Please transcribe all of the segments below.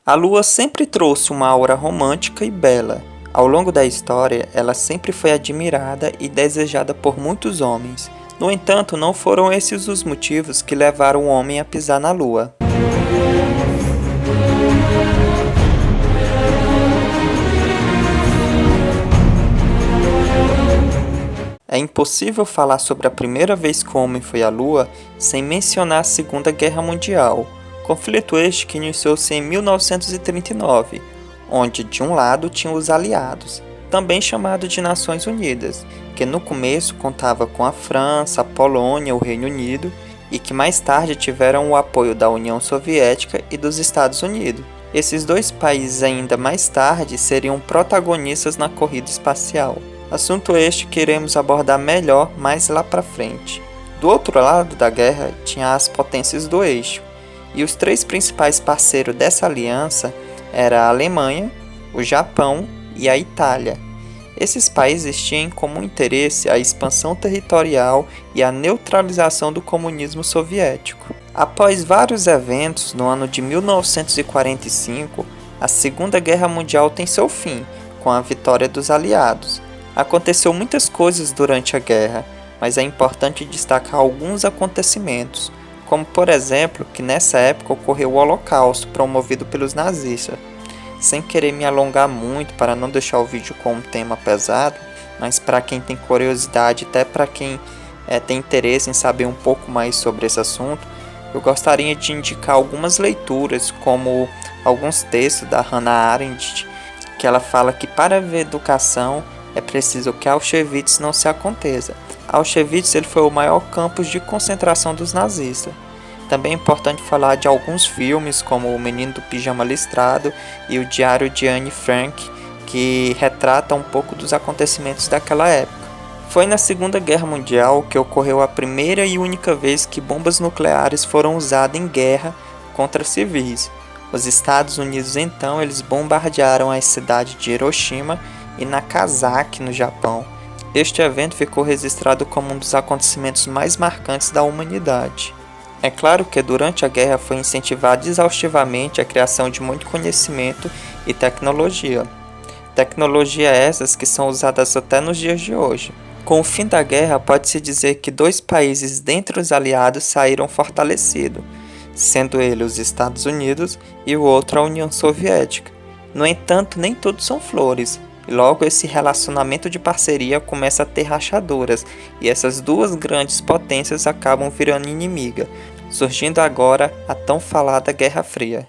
A Lua sempre trouxe uma aura romântica e bela. Ao longo da história, ela sempre foi admirada e desejada por muitos homens. No entanto, não foram esses os motivos que levaram o homem a pisar na Lua. É impossível falar sobre a primeira vez que o homem foi à Lua sem mencionar a Segunda Guerra Mundial. Conflito este que iniciou-se em 1939, onde de um lado tinham os aliados, também chamado de Nações Unidas, que no começo contava com a França, a Polônia, o Reino Unido, e que mais tarde tiveram o apoio da União Soviética e dos Estados Unidos. Esses dois países ainda mais tarde seriam protagonistas na corrida espacial. Assunto este que iremos abordar melhor mais lá para frente. Do outro lado da guerra tinha as potências do eixo, e os três principais parceiros dessa aliança eram a Alemanha, o Japão e a Itália. Esses países tinham em comum interesse a expansão territorial e a neutralização do comunismo soviético. Após vários eventos, no ano de 1945, a Segunda Guerra Mundial tem seu fim, com a vitória dos aliados. Aconteceu muitas coisas durante a guerra, mas é importante destacar alguns acontecimentos, como por exemplo que nessa época ocorreu o Holocausto promovido pelos nazistas. Sem querer me alongar muito para não deixar o vídeo com um tema pesado, mas para quem tem curiosidade, até para quem tem interesse em saber um pouco mais sobre esse assunto, eu gostaria de indicar algumas leituras, como alguns textos da Hannah Arendt, que ela fala que para haver educação é preciso que Auschwitz não se aconteça. Auschwitz ele foi o maior campo de concentração dos nazistas. Também é importante falar de alguns filmes, como O Menino do Pijama Listrado e O Diário de Anne Frank, que retratam um pouco dos acontecimentos daquela época. Foi na Segunda Guerra Mundial que ocorreu a primeira e única vez que bombas nucleares foram usadas em guerra contra civis. Os Estados Unidos então eles bombardearam as cidades de Hiroshima e Nagasaki, no Japão. Este evento ficou registrado como um dos acontecimentos mais marcantes da humanidade. É claro que durante a guerra foi incentivada exaustivamente a criação de muito conhecimento e tecnologia. Tecnologia essas que são usadas até nos dias de hoje. Com o fim da guerra, pode-se dizer que dois países dentre os aliados saíram fortalecidos, sendo ele os Estados Unidos e o outro a União Soviética. No entanto, nem todos são flores. E logo esse relacionamento de parceria começa a ter rachaduras, e essas duas grandes potências acabam virando inimiga, surgindo agora a tão falada Guerra Fria.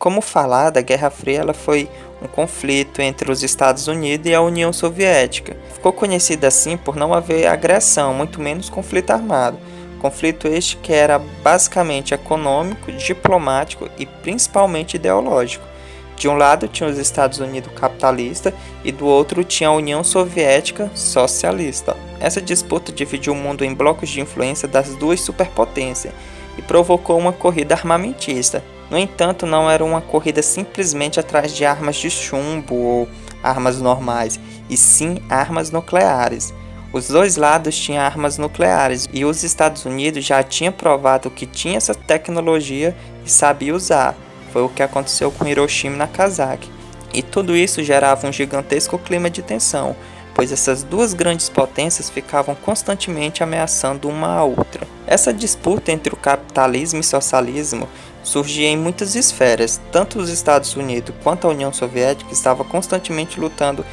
Como falada, a Guerra Fria ela foi um conflito entre os Estados Unidos e a União Soviética. Ficou conhecida assim por não haver agressão, muito menos conflito armado. Conflito este que era basicamente econômico, diplomático e principalmente ideológico. De um lado tinha os Estados Unidos capitalista e do outro tinha a União Soviética socialista. Essa disputa dividiu o mundo em blocos de influência das duas superpotências e provocou uma corrida armamentista. No entanto, não era uma corrida simplesmente atrás de armas de chumbo ou armas normais, e sim armas nucleares. Os dois lados tinham armas nucleares e os Estados Unidos já tinham provado que tinha essa tecnologia e sabia usar. Foi o que aconteceu com Hiroshima e Nagasaki. E tudo isso gerava um gigantesco clima de tensão, pois essas duas grandes potências ficavam constantemente ameaçando uma a outra. Essa disputa entre o capitalismo e socialismo surgia em muitas esferas. Tanto os Estados Unidos quanto a União Soviética estavam constantemente lutando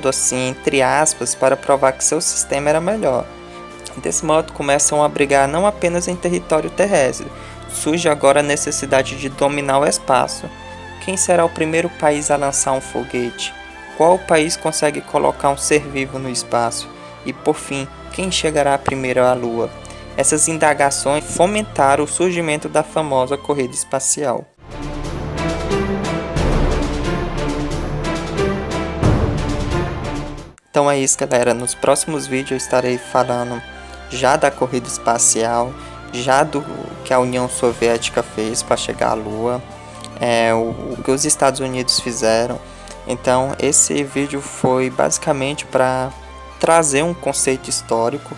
assim, entre aspas, para provar que seu sistema era melhor. Desse modo começam a brigar não apenas em território terrestre, surge agora a necessidade de dominar o espaço. Quem será o primeiro país a lançar um foguete? Qual país consegue colocar um ser vivo no espaço? E por fim, quem chegará primeiro à Lua? Essas indagações fomentaram o surgimento da famosa corrida espacial. Então é isso, galera. Nos próximos vídeos eu estarei falando já da corrida espacial, já do que a União Soviética fez para chegar à Lua, o que os Estados Unidos fizeram. Então esse vídeo foi basicamente para trazer um conceito histórico,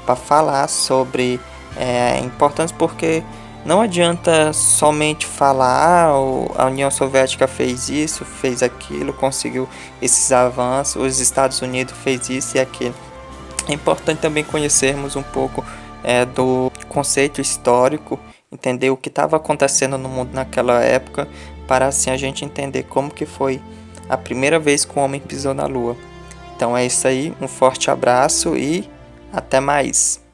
para falar sobre É importante porque não adianta somente falar, a União Soviética fez isso, fez aquilo, conseguiu esses avanços, os Estados Unidos fez isso e aquilo. É importante também conhecermos um pouco do conceito histórico, entender o que estava acontecendo no mundo naquela época, para assim a gente entender como que foi a primeira vez que o homem pisou na Lua. Então é isso aí, um forte abraço e até mais!